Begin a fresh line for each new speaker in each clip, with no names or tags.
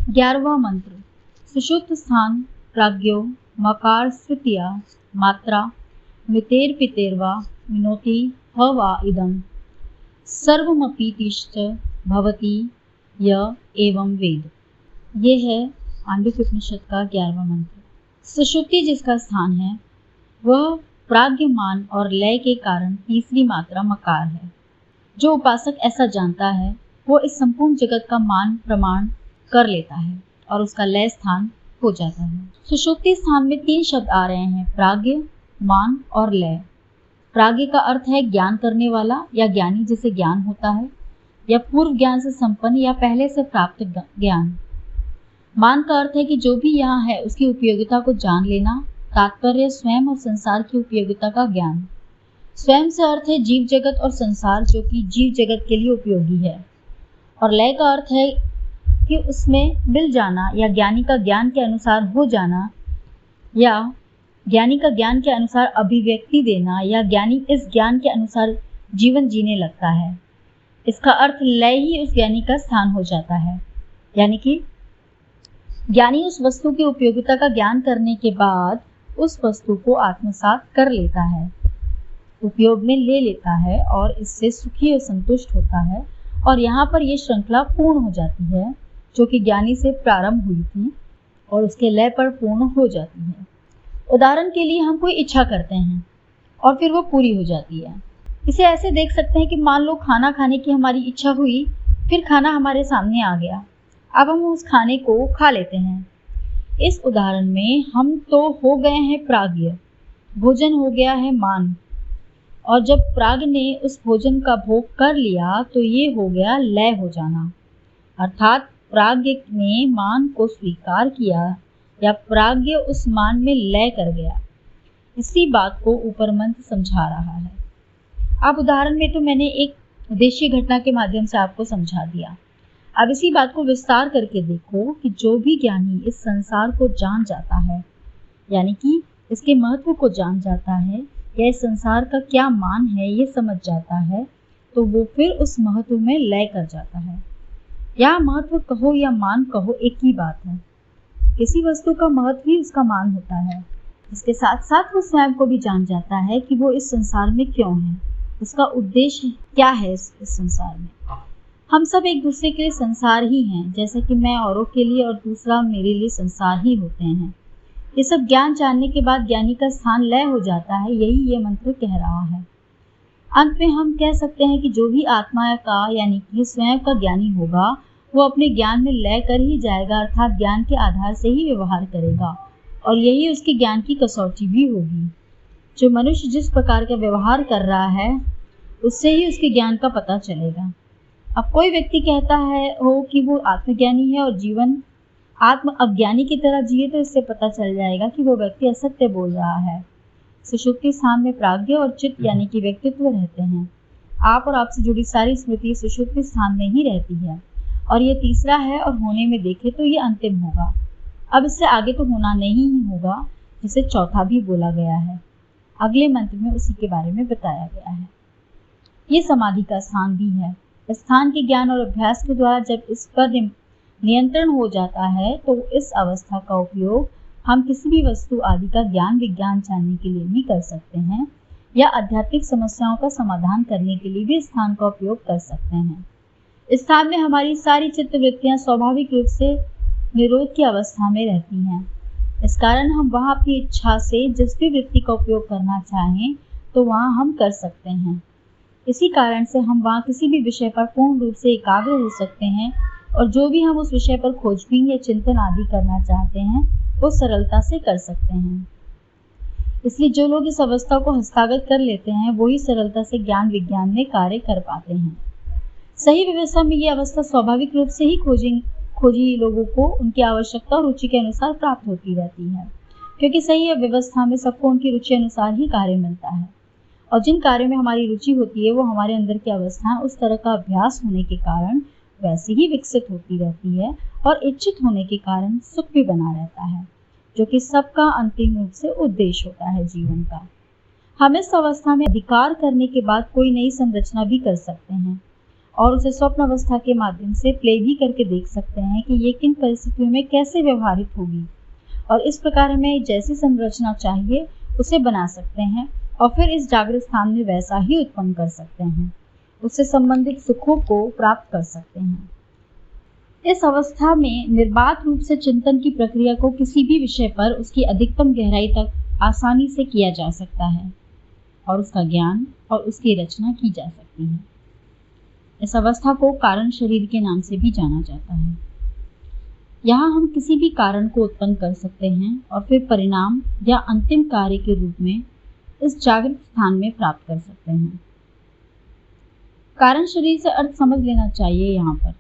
11वां मंत्र। सुषुप्त स्थान प्राज्ञो मकार स्थितिया मात्रा मितेर पितेर्वा मिनोति ह वा इदं सर्वमपि तिष्ठ भवति य एवं वेद। ये है आंडुक्य उपनिषद का 11वां मंत्र। सुषुप्ति जिसका स्थान है वह प्राज्ञ मान और लय के कारण तीसरी मात्रा मकार है। जो उपासक ऐसा जानता है वो इस संपूर्ण जगत का मान प्रमाण कर लेता है और उसका लय स्थान हो जाता है। सुषुप्ति स्थान में 3 शब्द आ रहे हैं, प्राज्ञ, मान और लय। प्राज्ञ का अर्थ है ज्ञान करने वाला या ज्ञानी जिसे ज्ञान होता है, या पूर्व ज्ञान से संपन्न या पहले से प्राप्त ज्ञान। मान का अर्थ है कि जो भी यहाँ है उसकी उपयोगिता को जान लेना, तात्पर्य स्वयं और संसार की उपयोगिता का ज्ञान। स्वयं से अर्थ है जीव जगत और संसार जो कि जीव जगत के लिए उपयोगी है। और लय का अर्थ है कि उसमें मिल जाना या ज्ञानी का ज्ञान के अनुसार हो जाना, या ज्ञानी का ज्ञान के अनुसार अभिव्यक्ति देना, या ज्ञानी इस ज्ञान के अनुसार जीवन जीने लगता है। इसका अर्थ लय ही उस ज्ञानी का स्थान हो जाता है। यानी कि ज्ञानी उस वस्तु की उपयोगिता का ज्ञान करने के बाद उस वस्तु को आत्मसात कर लेता है, उपयोग में ले लेता है और इससे सुखी और संतुष्ट होता है। और यहाँ पर यह श्रृंखला पूर्ण हो जाती है जो कि ज्ञानी से प्रारंभ हुई थी और उसके लय पर पूर्ण हो जाती है। उदाहरण के लिए हम कोई इच्छा करते हैं और फिर वो पूरी हो जाती है। इसे ऐसे देख सकते हैं कि मान लो खाना खाने की हमारी इच्छा हुई, फिर खाना हमारे सामने आ गया, अब हम उस खाने को खा लेते हैं। इस उदाहरण में हम तो हो गए हैं प्राज्ञ, भोजन हो गया है मान, और जब प्राज्ञ ने उस भोजन का भोग कर लिया तो ये हो गया लय हो जाना। अर्थात प्राज्ञ ने मान को स्वीकार किया या प्राज्ञ उस मान में लय कर गया। इसी बात को ऊपर मंत्र समझा रहा है। अब उदाहरण में तो मैंने एक उद्देश्य घटना के माध्यम से आपको समझा दिया। अब इसी बात को विस्तार करके देखो कि जो भी ज्ञानी इस संसार को जान जाता है, यानी कि इसके महत्व को जान जाता है या इस संसार का क्या मान है ये समझ जाता है, तो वो फिर उस महत्व में लय कर जाता है। या महत्व कहो या मान कहो एक ही बात है। किसी वस्तु का महत्व ही उसका मान होता है। इसके साथ साथ वो स्वयं को भी जान जाता है कि वो इस संसार में क्यों है, उसका उद्देश्य क्या है इस संसार में। हम सब एक दूसरे के लिए संसार ही हैं, जैसे कि मैं औरों के लिए और दूसरा मेरे लिए संसार ही होते हैं। ये सब ज्ञान जानने के बाद ज्ञानी का स्थान लय हो जाता है, यही ये मंत्र कह रहा है। अंत में हम कह सकते हैं कि जो भी आत्मा का यानी कि स्वयं का ज्ञानी होगा वो अपने ज्ञान में लय कर ही जाएगा, अर्थात ज्ञान के आधार से ही व्यवहार करेगा और यही उसके ज्ञान की कसौटी भी होगी। जो मनुष्य जिस प्रकार का व्यवहार कर रहा है उससे ही उसके ज्ञान का पता चलेगा। अब कोई व्यक्ति कहता है हो कि वो आत्मज्ञानी है और जीवन आत्म अज्ञानी की तरह जिए, तो इससे पता चल जाएगा कि वो व्यक्ति असत्य बोल रहा है। सुषुप्ति स्थान में प्राज्ञ और चित्त यानी कि व्यक्तित्व रहते हैं। आप और आपसे जुड़ी सारी स्मृति सुषुप्ति स्थान में ही रहती है और ये तीसरा है, और होने में देखे तो ये अंतिम होगा। अब इससे आगे तो होना नहीं ही होगा, जिसे चौथा भी बोला गया है। अगले मंत्र में उसी के बारे में बताया गया है। ये समाधि का स्थान भी है। स्थान के ज्ञान और अभ्यास के द्वारा जब इस पर नियंत्रण हो जाता है तो इस अवस्था का उपयोग हम किसी भी वस्तु आदि का ज्ञान विज्ञान जानने के लिए भी कर सकते हैं या आध्यात्मिक समस्याओं का समाधान करने के लिए भी स्थान का उपयोग कर सकते हैं। इस स्थान में हमारी सारी चित्तवृत्तियां स्वाभाविक रूप से निरोध की अवस्था में रहती हैं। इस कारण हम वहां अपनी इच्छा से जिस भी वृत्ति का उपयोग करना चाहें तो वहां हम कर सकते हैं। इसी कारण से हम वहां किसी भी विषय पर पूर्ण रूप से एकाग्र हो सकते हैं और जो भी हम उस विषय पर खोजबीन या चिंतन आदि करना चाहते हैं वो सरलता से कर सकते हैं। इसलिए जो लोग इस अवस्था को हस्तगत कर लेते हैं वही सरलता से ज्ञान विज्ञान में कार्य कर पाते हैं। सही व्यवस्था में ये अवस्था स्वाभाविक रूप से ही खोजी लोगों को उनकी आवश्यकता और रुचि के अनुसार प्राप्त होती रहती है, क्योंकि सही व्यवस्था में सबको उनकी रुचि अनुसार ही कार्य मिलता है और जिन कार्यों में हमारी रुचि होती है वो हमारे अंदर की अवस्थाएं उस तरह का अभ्यास होने के कारण वैसे ही विकसित होती रहती है और इच्छित होने के कारण सुख भी बना रहता है, जो कि सबका अंतिम रूप से उद्देश्य होता है जीवन का। हम इस अवस्था में अधिकार करने के बाद कोई नई संरचना भी कर सकते हैं और उसे स्वप्न अवस्था के माध्यम से प्ले भी करके देख सकते हैं कि ये किन परिस्थितियों में कैसे व्यवहारित होगी, और इस प्रकार हमें जैसी संरचना चाहिए उसे बना सकते हैं और फिर इस जागृत स्थान में वैसा ही उत्पन्न कर सकते हैं, उससे संबंधित सुखों को प्राप्त कर सकते हैं। इस अवस्था में निर्बाध रूप से चिंतन की प्रक्रिया को किसी भी विषय पर उसकी अधिकतम गहराई तक आसानी से किया जा सकता है और उसका ज्ञान और उसकी रचना की जा सकती है। इस अवस्था को कारण शरीर के नाम से भी जाना जाता है। यहाँ हम किसी भी कारण को उत्पन्न कर सकते हैं और फिर परिणाम या अंतिम कार्य के रूप में इस जागृत स्थान में प्राप्त कर सकते हैं। कारण शरीर से अर्थ समझ लेना चाहिए। यहाँ पर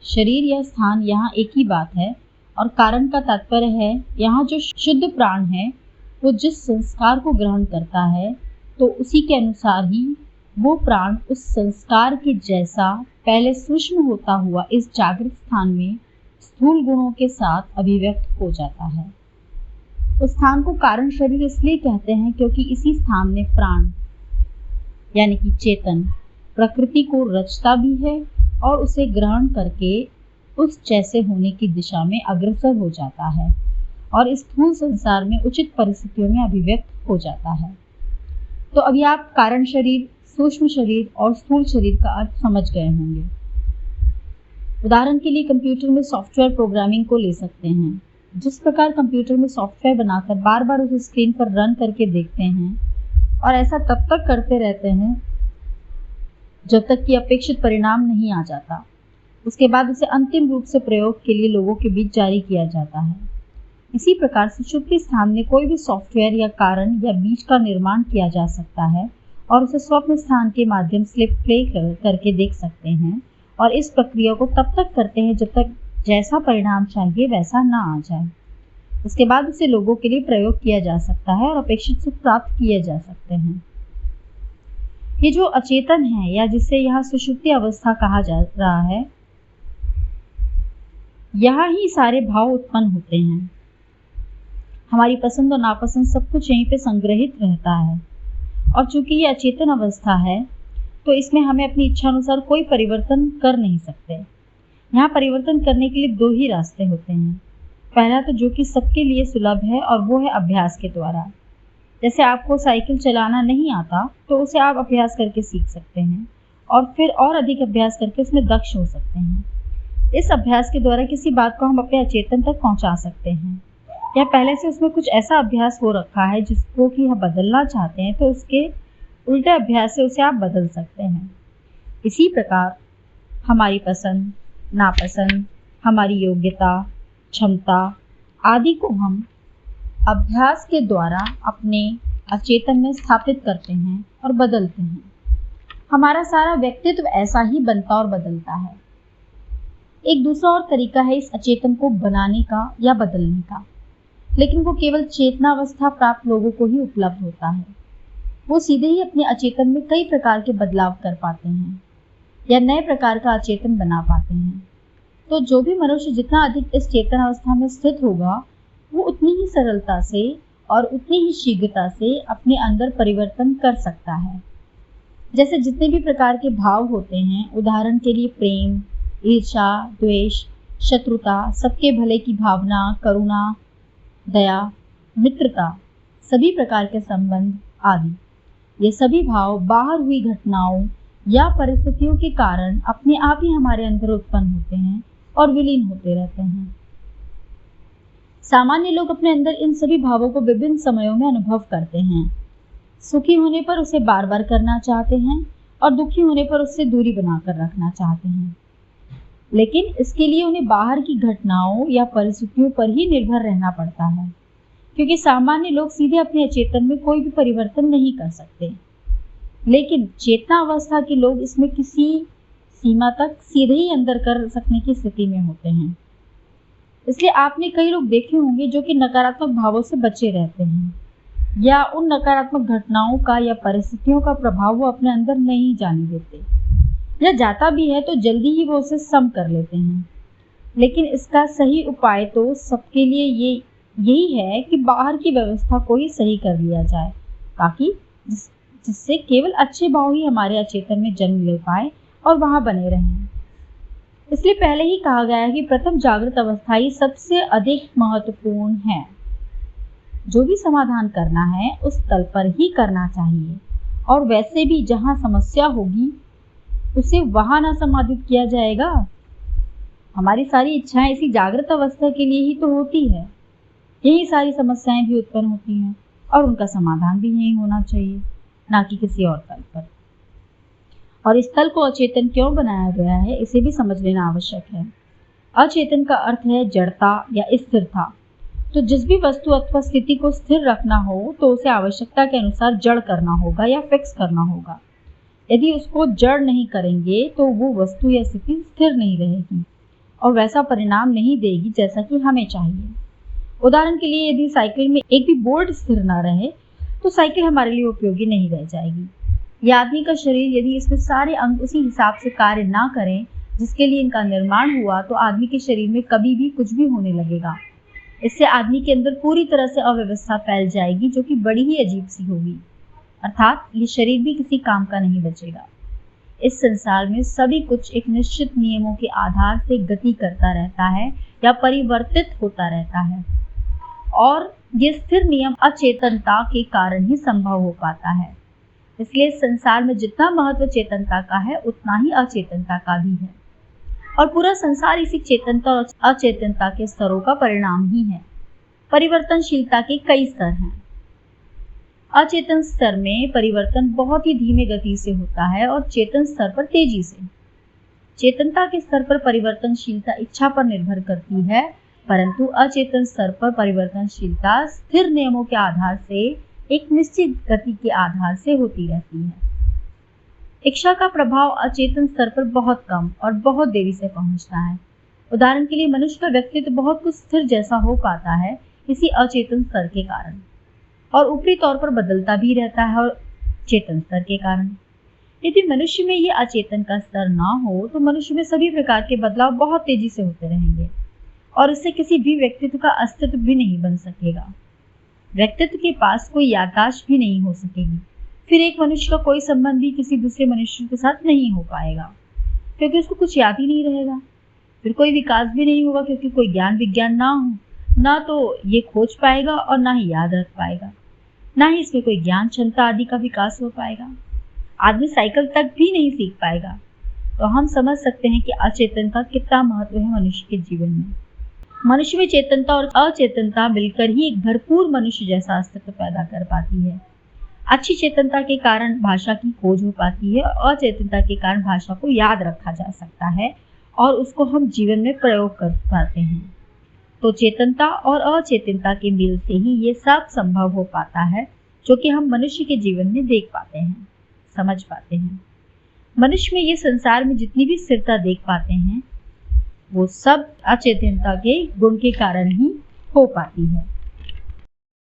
शरीर या स्थान यहाँ एक ही बात है और कारण का तात्पर्य है यहाँ जो शुद्ध प्राण है वो जिस संस्कार को ग्रहण करता है तो उसी के अनुसार ही वो प्राण उस संस्कार के जैसा पहले सूक्ष्म होता हुआ इस जागृत स्थान में स्थूल गुणों के साथ अभिव्यक्त हो जाता है। उस स्थान को कारण शरीर इसलिए कहते हैं क्योंकि इसी स्थान में प्राण यानी कि चेतन प्रकृति को रचता भी है और उसे ग्रहण करके उस जैसे होने की दिशा में अग्रसर हो जाता है और इस स्थूल संसार में उचित परिस्थितियों में अभिव्यक्त हो जाता है। तो अभी आप कारण शरीर, सूक्ष्म शरीर और स्थूल शरीर का अर्थ समझ गए होंगे। उदाहरण के लिए कंप्यूटर में सॉफ्टवेयर प्रोग्रामिंग को ले सकते हैं। जिस प्रकार कंप्यूटर में सॉफ्टवेयर बनाकर बार बार उसे स्क्रीन पर रन करके देखते हैं और ऐसा तब तक करते रहते हैं जब तक कि अपेक्षित परिणाम नहीं आ जाता, उसके बाद उसे अंतिम रूप से प्रयोग के लिए लोगों के बीच जारी किया जाता है। इसी प्रकार सुषुप्ति स्थान में कोई भी सॉफ्टवेयर या कारण या बीज का निर्माण किया जा सकता है और उसे स्वप्न स्थान के माध्यम से प्ले करके देख सकते हैं और इस प्रक्रिया को तब तक करते हैं जब तक जैसा परिणाम चाहिए वैसा ना आ जाए। उसके बाद उसे लोगों के लिए प्रयोग किया जा सकता है और अपेक्षित सुख प्राप्त किए जा सकते हैं। ये जो अचेतन है या जिसे यहाँ सुषुप्ति अवस्था कहा जा रहा है, यहाँ ही सारे भाव उत्पन्न होते हैं। हमारी पसंद और नापसंद सब कुछ यहीं पे संग्रहित रहता है और चूंकि ये अचेतन अवस्था है तो इसमें हमें अपनी इच्छा अनुसार कोई परिवर्तन कर नहीं सकते। यहाँ परिवर्तन करने के लिए दो ही रास्ते होते हैं। पहला तो जो कि सबके लिए सुलभ है और वो है अभ्यास के द्वारा। जैसे आपको साइकिल चलाना नहीं आता तो उसे आप अभ्यास करके सीख सकते हैं और फिर और अधिक अभ्यास करके उसमें दक्ष हो सकते हैं। इस अभ्यास के द्वारा किसी बात को हम अपने अचेतन तक पहुंचा सकते हैं या पहले से उसमें कुछ ऐसा अभ्यास हो रखा है जिसको कि हम बदलना चाहते हैं तो उसके उल्टे अभ्यास से उसे आप बदल सकते हैं। इसी प्रकार हमारी पसंद, नापसंद, हमारी योग्यता, क्षमता आदि को हम अभ्यास के द्वारा अपने अचेतन में स्थापित करते हैं और बदलते हैं। हमारा सारा व्यक्तित्व ऐसा ही बनता और बदलता है। एक दूसरा और तरीका है इस अचेतन को बनाने का या बदलने का, लेकिन वो केवल चेतना अवस्था प्राप्त लोगों को ही उपलब्ध होता है। वो सीधे ही अपने अचेतन में कई प्रकार के बदलाव कर पाते हैं या नए प्रकार का अचेतन बना पाते हैं। तो जो भी मनुष्य जितना अधिक इस चेतन अवस्था में स्थित होगा वो उतनी ही सरलता से और उतनी ही शीघ्रता से अपने अंदर परिवर्तन कर सकता है। जैसे जितने भी प्रकार के भाव होते हैं, उदाहरण के लिए प्रेम, ईर्ष्या, द्वेष, शत्रुता, सबके भले की भावना, करुणा, दया, मित्रता, सभी प्रकार के संबंध आदि, ये सभी भाव बाहर हुई घटनाओं या परिस्थितियों के कारण अपने आप ही हमारे अंदर उत्पन्न होते हैं और विलीन होते रहते हैं। सामान्य लोग अपने अंदर इन सभी भावों को विभिन्न समयों में अनुभव करते हैं। सुखी होने पर उसे बार बार करना चाहते हैं और दुखी होने पर उससे दूरी बनाकर रखना चाहते हैं, लेकिन इसके लिए उन्हें बाहर की घटनाओं या परिस्थितियों पर ही निर्भर रहना पड़ता है, क्योंकि सामान्य लोग सीधे अपने अचेतन में कोई भी परिवर्तन नहीं कर सकते, लेकिन चेतना अवस्था के लोग इसमें किसी सीमा तक सीधे ही अंदर कर सकने की स्थिति में होते हैं। इसलिए आपने कई लोग देखे होंगे जो कि नकारात्मक भावों से बचे रहते हैं या उन नकारात्मक घटनाओं का या परिस्थितियों का प्रभाव वो अपने अंदर नहीं जाने देते, या जाता भी है तो जल्दी ही वो उसे सम कर लेते हैं। लेकिन इसका सही उपाय तो सबके लिए यही है कि बाहर की व्यवस्था को ही सही कर लिया जाए, ताकि जिससे केवल अच्छे भाव ही हमारे अचेतन में जन्म ले पाए और वहां बने रहें। इसलिए पहले ही कहा गया है कि प्रथम जागृत अवस्था ही सबसे अधिक महत्वपूर्ण है। जो भी समाधान करना है उस तल पर ही करना चाहिए, और वैसे भी जहां समस्या होगी उसे वहां ना समाधित किया जाएगा। हमारी सारी इच्छाएं इसी जागृत अवस्था के लिए ही तो होती है। यही सारी समस्याएं भी उत्पन्न होती हैं और उनका समाधान भी यही होना चाहिए, ना कि किसी और तल पर। और इस तल को अचेतन क्यों बनाया गया है, इसे भी समझ लेना आवश्यक है। अचेतन का अर्थ है जड़ता या स्थिरता। तो जिस भी वस्तु अथवा स्थिति को स्थिर रखना हो तो उसे आवश्यकता के अनुसार जड़ करना होगा या फिक्स करना होगा। यदि उसको जड़ नहीं करेंगे तो वो वस्तु या स्थिति स्थिर नहीं रहेगी और वैसा परिणाम नहीं देगी जैसा कि हमें चाहिए। उदाहरण के लिए, यदि साइकिल में एक भी बोल्ट स्थिर न रहे तो साइकिल हमारे लिए उपयोगी नहीं रह जाएगी। या आदमी का शरीर, यदि इसमें सारे अंग उसी हिसाब से कार्य ना करें जिसके लिए इनका निर्माण हुआ, तो आदमी के शरीर में कभी भी कुछ भी होने लगेगा। इससे आदमी के अंदर पूरी तरह से अव्यवस्था फैल जाएगी, जो कि बड़ी ही अजीब सी होगी। अर्थात ये शरीर भी किसी काम का नहीं बचेगा। इस संसार में सभी कुछ एक निश्चित नियमों के आधार से गति करता रहता है या परिवर्तित होता रहता है, और ये स्थिर नियम अचेतनता के कारण ही संभव हो पाता है। इसलिए संसार में जितना महत्व चेतनता का है उतना ही अचेतनता का भी है, और पूरा संसार इसी चेतनता और अचेतनता के स्तरों का परिणाम ही है। परिवर्तनशीलता के कई स्तर हैं। अचेतन स्तर में परिवर्तन बहुत ही धीमे गति से होता है और चेतन स्तर पर तेजी से। चेतनता के स्तर पर परिवर्तनशीलता इच्छा पर निर्भर करती है, परंतु अचेतन स्तर पर परिवर्तनशीलता स्थिर नियमों के आधार से एक निश्चित गति के आधार से होती रहती है। इच्छा का प्रभाव अचेतन स्तर पर बहुत कम और बहुत देरी से पहुंचता है। उदाहरण के लिए, मनुष्य का व्यक्तित्व बहुत कुछ स्थिर जैसा हो पाता है इसी अचेतन स्तर के कारण, और ऊपरी तौर पर बदलता भी रहता है और चेतन स्तर के कारण। यदि मनुष्य में ये अचेतन का स्तर ना हो तो मनुष्य में सभी प्रकार के बदलाव बहुत तेजी से होते रहेंगे और इससे किसी भी व्यक्तित्व का अस्तित्व भी नहीं बन सकेगा। व्यक्तित्व के पास कोई याददाश्त भी नहीं हो सकेगी। फिर एक मनुष्य का कोई संबंध भी किसी दूसरे मनुष्य के साथ नहीं हो पाएगा, क्योंकि उसको कुछ याद ही नहीं रहेगा। फिर कोई विकास भी नहीं होगा, क्योंकि कोई ज्ञान विज्ञान ना हो, ना तो ये खोज पाएगा और ना ही याद रख पाएगा, ना ही इसमें कोई ज्ञान क्षमता आदि का विकास हो पाएगा। आदमी साइकिल तक भी नहीं सीख पाएगा। तो हम समझ सकते हैं कि अचेतन का कितना महत्व है मनुष्य के जीवन में। मनुष्य में चेतनता और अचेतनता मिलकर ही एक भरपूर मनुष्य जैसा अस्तित्व पैदा कर पाती है। अच्छी चेतनता के कारण भाषा की खोज हो पाती है और अचेतनता के कारण भाषा को याद रखा जा सकता है और उसको हम जीवन में प्रयोग कर पाते हैं। तो चेतनता और अचेतनता के मेल से ही ये सब संभव हो पाता है, जो कि हम मनुष्य के जीवन में देख पाते हैं, समझ पाते हैं। मनुष्य में ये संसार में जितनी भी स्थिरता देख पाते हैं वो सब अचेतनता के गुण के कारण ही हो पाती है।